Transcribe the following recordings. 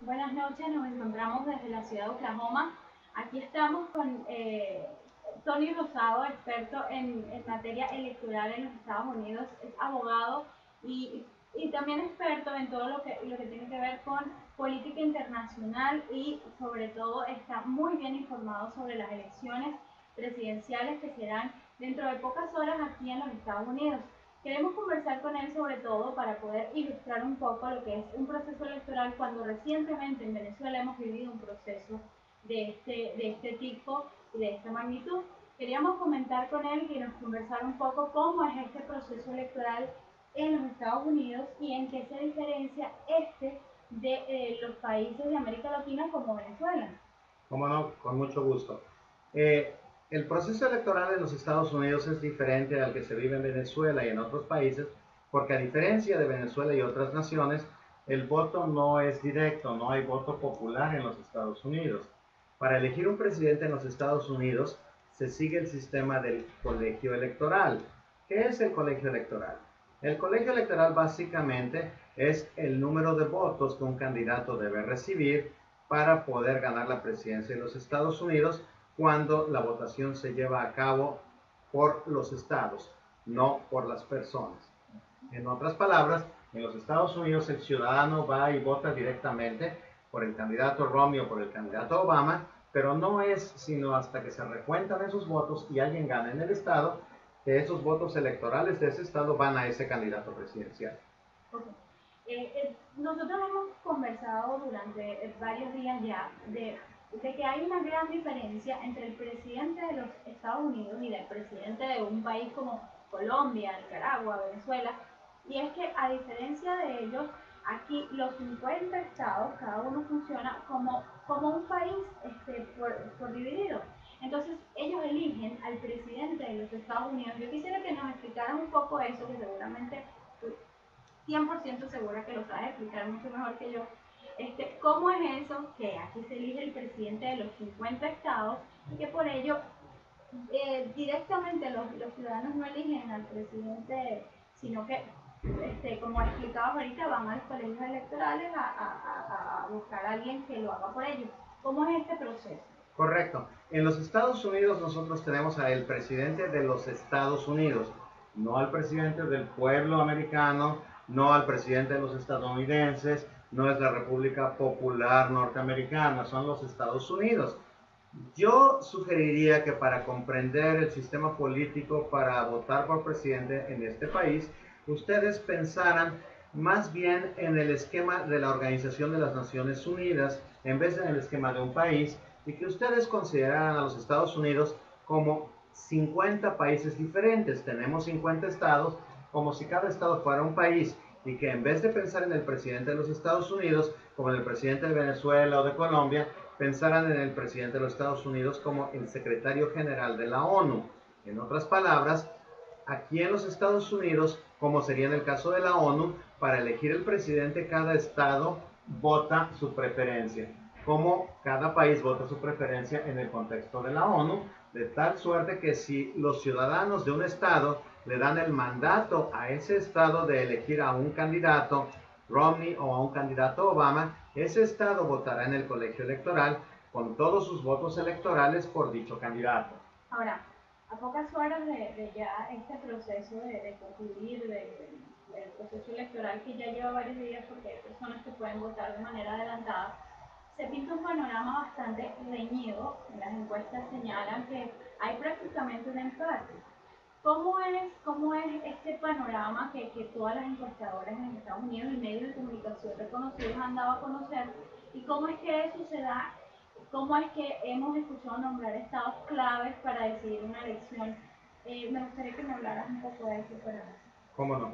Buenas noches, nos encontramos desde la ciudad de Oklahoma. Aquí estamos con Tony Rosado, experto en materia electoral en los Estados Unidos, es abogado y, y también experto en todo lo que tiene que ver con política internacional y sobre todo está muy bien informado sobre las elecciones presidenciales que serán dentro de pocas horas aquí en los Estados Unidos. Queremos conversar con él sobre todo para poder ilustrar un poco lo que es un proceso electoral cuando recientemente en Venezuela hemos vivido un proceso de este tipo y de esta magnitud. Queríamos comentar con él y nos conversar un poco cómo es este proceso electoral en los Estados Unidos y en qué se diferencia de los países de América Latina como Venezuela. Cómo no, con mucho gusto. El proceso electoral en los Estados Unidos es diferente al que se vive en Venezuela y en otros países, porque a diferencia de Venezuela y otras naciones, el voto no es directo, no hay voto popular en los Estados Unidos. Para elegir un presidente en los Estados Unidos se sigue el sistema del colegio electoral. ¿Qué es el colegio electoral? El colegio electoral básicamente es el número de votos que un candidato debe recibir para poder ganar la presidencia de los Estados Unidos cuando la votación se lleva a cabo por los estados, no por las personas. En otras palabras, en los Estados Unidos el ciudadano va y vota directamente por el candidato Romney o por el candidato Obama, pero no es sino hasta que se recuentan esos votos y alguien gana en el estado, que esos votos electorales de ese estado van a ese candidato presidencial. Okay. Nosotros hemos conversado durante varios días ya de que hay una gran diferencia entre el presidente de los Estados Unidos y del presidente de un país como Colombia, Nicaragua, Venezuela, y es que a diferencia de ellos, aquí los 50 estados, cada uno funciona como un país por dividido. Entonces ellos eligen al presidente de los Estados Unidos. Yo quisiera que nos explicaran un poco eso, que seguramente 100% segura que lo sabes explicar mucho mejor que yo. ¿Cómo es eso que aquí se elige el presidente de los 50 estados y que por ello directamente los ciudadanos no eligen al presidente, sino que, como explicabas ahorita, van a los colegios electorales a buscar a alguien que lo haga por ellos? ¿Cómo es este proceso? Correcto. En los Estados Unidos nosotros tenemos al presidente de los Estados Unidos, no al presidente del pueblo americano, no al presidente de los estadounidenses, no es la República Popular Norteamericana, son los Estados Unidos. Yo sugeriría que para comprender el sistema político para votar por presidente en este país, ustedes pensaran más bien en el esquema de la Organización de las Naciones Unidas en vez de en el esquema de un país, y que ustedes consideraran a los Estados Unidos como 50 países diferentes. Tenemos 50 estados, como si cada estado fuera un país, y que en vez de pensar en el presidente de los Estados Unidos como en el presidente de Venezuela o de Colombia, pensaran en el presidente de los Estados Unidos como el secretario general de la ONU. En otras palabras, aquí en los Estados Unidos, como sería en el caso de la ONU, para elegir el presidente cada estado vota su preferencia, como cada país vota su preferencia en el contexto de la ONU, de tal suerte que si los ciudadanos de un estado le dan el mandato a ese estado de elegir a un candidato, Romney, o a un candidato Obama, ese estado votará en el colegio electoral con todos sus votos electorales por dicho candidato. Ahora, a pocas horas de ya este proceso de concluir el proceso electoral que ya lleva varios días porque hay personas que pueden votar de manera adelantada, se pinta un panorama bastante reñido. Las encuestas señalan que hay prácticamente un empate. ¿Cómo es este panorama que todas las encuestadoras en Estados Unidos y medios de comunicación reconocidos han dado a conocer? ¿Y cómo es que eso se da? ¿Cómo es que hemos escuchado nombrar estados claves para decidir una elección? Me gustaría que me hablaras un poco de eso para... ¿Cómo no?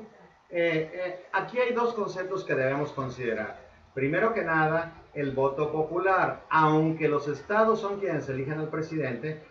Aquí hay dos conceptos que debemos considerar. Primero que nada, el voto popular. Aunque los estados son quienes eligen al presidente,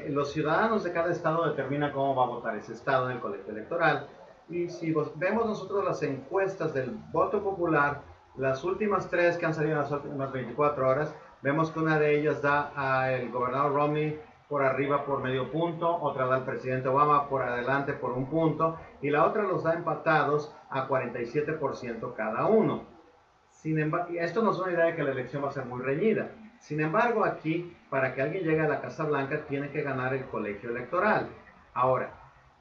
los ciudadanos de cada estado determinan cómo va a votar ese estado en el colegio electoral. Y si vemos nosotros las encuestas del voto popular, las últimas tres que han salido en las últimas 24 horas, vemos que una de ellas da al gobernador Romney por arriba por medio punto, otra da al presidente Obama por adelante por un punto, y la otra los da empatados a 47% cada uno. Sin embargo, esto nos da una idea de que la elección va a ser muy reñida. Sin embargo, aquí, para que alguien llegue a la Casa Blanca, tiene que ganar el colegio electoral. Ahora,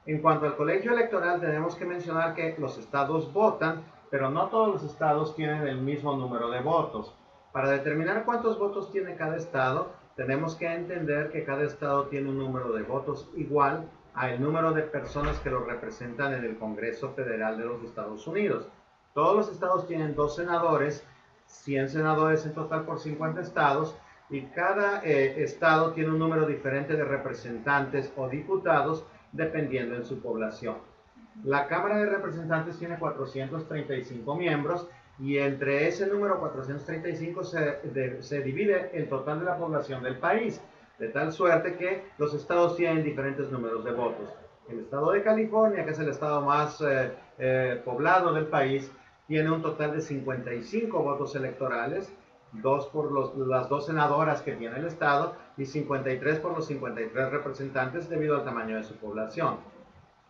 en cuanto al colegio electoral, tenemos que mencionar que los estados votan, pero no todos los estados tienen el mismo número de votos. Para determinar cuántos votos tiene cada estado, tenemos que entender que cada estado tiene un número de votos igual al número de personas que lo representan en el Congreso Federal de los Estados Unidos. Todos los estados tienen 2 senadores, 100 senadores en total por 50 estados, y cada estado tiene un número diferente de representantes o diputados dependiendo de su población. La Cámara de Representantes tiene 435 miembros y entre ese número 435 se divide el total de la población del país, de tal suerte que los estados tienen diferentes números de votos. El estado de California, que es el estado más poblado del país, tiene un total de 55 votos electorales, 2 por las 2 senadoras que tiene el estado y 53 por los 53 representantes debido al tamaño de su población.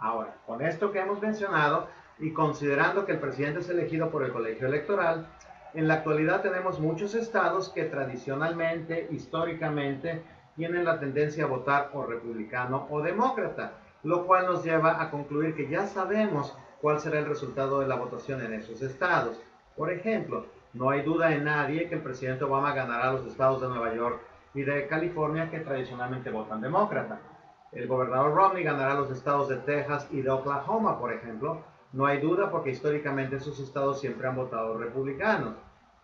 Ahora, con esto que hemos mencionado y considerando que el presidente es elegido por el colegio electoral, en la actualidad tenemos muchos estados que tradicionalmente, históricamente, tienen la tendencia a votar o republicano o demócrata, lo cual nos lleva a concluir que ya sabemos cuál será el resultado de la votación en esos estados. Por ejemplo, no hay duda en nadie que el presidente Obama ganará los estados de Nueva York y de California, que tradicionalmente votan demócrata. El gobernador Romney ganará los estados de Texas y de Oklahoma, por ejemplo. No hay duda porque históricamente esos estados siempre han votado republicanos.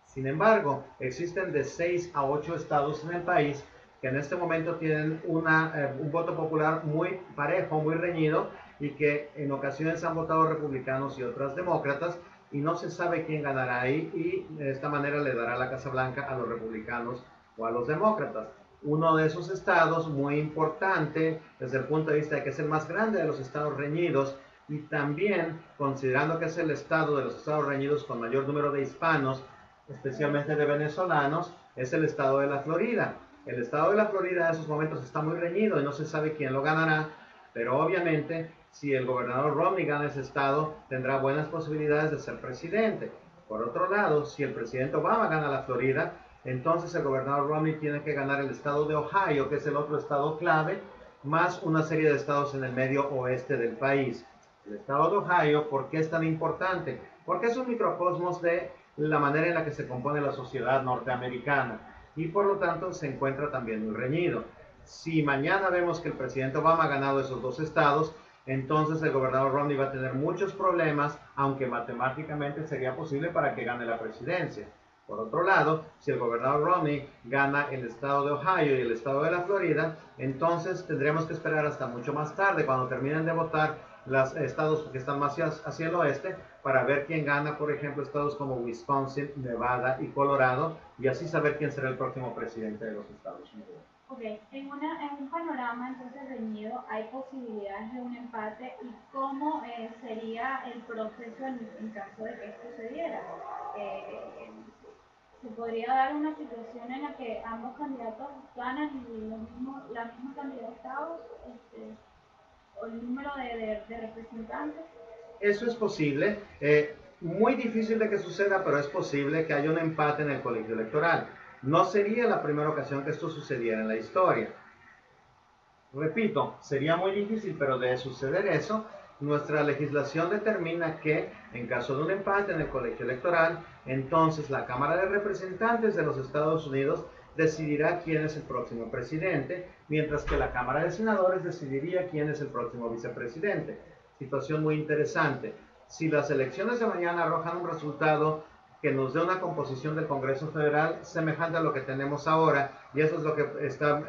Sin embargo, existen de 6 a 8 estados en el país que en este momento tienen un voto popular muy parejo, muy reñido, y que en ocasiones han votado republicanos y otras demócratas, y no se sabe quién ganará ahí, y de esta manera le dará la Casa Blanca a los republicanos o a los demócratas. Uno de esos estados muy importante desde el punto de vista de que es el más grande de los estados reñidos, y también considerando que es el estado de los estados reñidos con mayor número de hispanos, especialmente de venezolanos, es el estado de la Florida. El estado de la Florida en esos momentos está muy reñido y no se sabe quién lo ganará, pero obviamente si el gobernador Romney gana ese estado, tendrá buenas posibilidades de ser presidente. Por otro lado, si el presidente Obama gana la Florida, entonces el gobernador Romney tiene que ganar el estado de Ohio, que es el otro estado clave, más una serie de estados en el medio oeste del país. El estado de Ohio, ¿por qué es tan importante? Porque es un microcosmos de la manera en la que se compone la sociedad norteamericana y por lo tanto se encuentra también muy reñido. Si mañana vemos que el presidente Obama ha ganado esos 2 estados, entonces el gobernador Romney va a tener muchos problemas, aunque matemáticamente sería posible para que gane la presidencia. Por otro lado, si el gobernador Romney gana el estado de Ohio y el estado de la Florida, entonces tendremos que esperar hasta mucho más tarde, cuando terminen de votar los estados que están más hacia el oeste, para ver quién gana, por ejemplo, estados como Wisconsin, Nevada y Colorado, y así saber quién será el próximo presidente de los Estados Unidos. Ok, en un panorama entonces reñido, ¿hay posibilidades de un empate y cómo sería el proceso en caso de que esto sucediera? Eh, ¿Se podría dar una situación en la que ambos candidatos ganan y la misma cantidad de estados o el número de representantes? Eso es posible, muy difícil de que suceda, pero es posible que haya un empate en el colegio electoral. No sería la primera ocasión que esto sucediera en la historia. Repito, sería muy difícil, pero de suceder eso, nuestra legislación determina que en caso de un empate en el colegio electoral, entonces la Cámara de Representantes de los Estados Unidos decidirá quién es el próximo presidente, mientras que la Cámara de Senadores decidiría quién es el próximo vicepresidente. Situación muy interesante. Si las elecciones de mañana arrojan un resultado que nos dé una composición del Congreso Federal semejante a lo que tenemos ahora, y eso es lo que está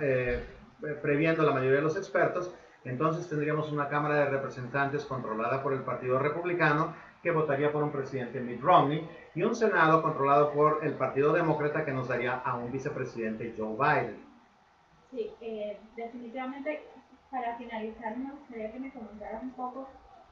previendo la mayoría de los expertos, entonces tendríamos una Cámara de Representantes controlada por el Partido Republicano, que votaría por un presidente Mitt Romney, y un Senado controlado por el Partido Demócrata, que nos daría a un vicepresidente Joe Biden. Sí, definitivamente, para finalizar me gustaría que me comentaras un poco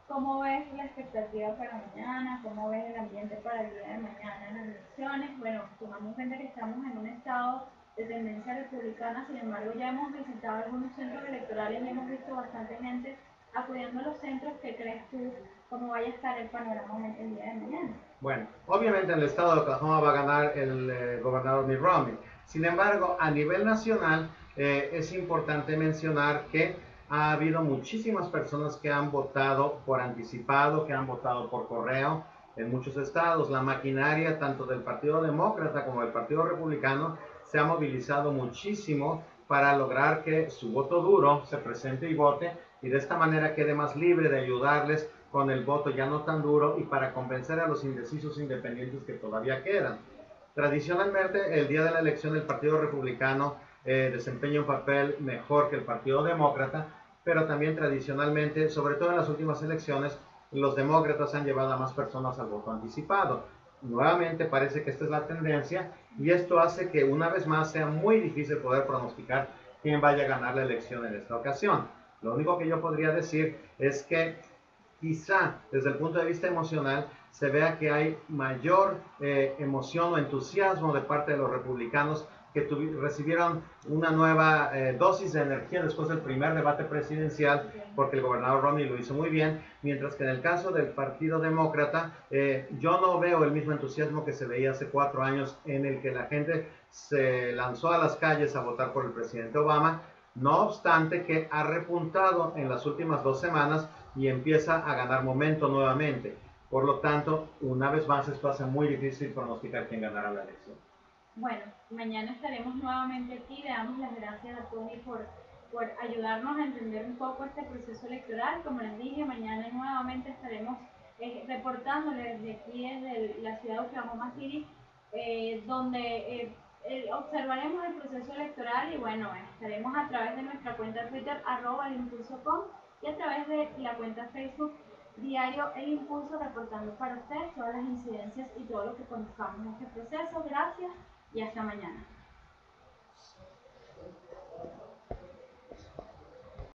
cómo ves la expectativa para mañana, cómo ves el ambiente para el día de mañana en las elecciones. Bueno, tomando en cuenta que estamos en un estado de tendencia republicana, sin embargo ya hemos visitado algunos centros electorales y hemos visto bastante gente acudiendo a los centros. ¿Qué crees tú cómo vaya a estar el panorama el día de mañana? Bueno, obviamente en el estado de Oklahoma va a ganar el gobernador Mitt Romney. Sin embargo, a nivel nacional es importante mencionar que ha habido muchísimas personas que han votado por anticipado, que han votado por correo en muchos estados. La maquinaria tanto del Partido Demócrata como del Partido Republicano se ha movilizado muchísimo para lograr que su voto duro se presente y vote y de esta manera quede más libre de ayudarles con el voto ya no tan duro y para convencer a los indecisos independientes que todavía quedan. Tradicionalmente, el día de la elección el Partido Republicano desempeña un papel mejor que el Partido Demócrata, pero también tradicionalmente, sobre todo en las últimas elecciones, los demócratas han llevado a más personas al voto anticipado. Nuevamente parece que esta es la tendencia y esto hace que una vez más sea muy difícil poder pronosticar quién vaya a ganar la elección en esta ocasión. Lo único que yo podría decir es que quizá desde el punto de vista emocional se vea que hay mayor emoción o entusiasmo de parte de los republicanos que recibieron una nueva dosis de energía después del primer debate presidencial, porque el gobernador Romney lo hizo muy bien, mientras que en el caso del Partido Demócrata, yo no veo el mismo entusiasmo que se veía hace 4 años en el que la gente se lanzó a las calles a votar por el presidente Obama, no obstante que ha repuntado en las últimas 2 semanas y empieza a ganar momento nuevamente. Por lo tanto, una vez más esto hace muy difícil pronosticar quién ganará la elección. Bueno, mañana estaremos nuevamente aquí. Le damos las gracias a Tony por ayudarnos a entender un poco este proceso electoral. Como les dije, mañana nuevamente estaremos reportándoles desde aquí, desde la ciudad de Oklahoma City, donde observaremos el proceso electoral y bueno, estaremos a través de nuestra cuenta Twitter, @elimpulso.com y a través de la cuenta Facebook Diario El Impulso, reportando para ustedes todas las incidencias y todo lo que conozcamos en este proceso. Gracias y hasta mañana.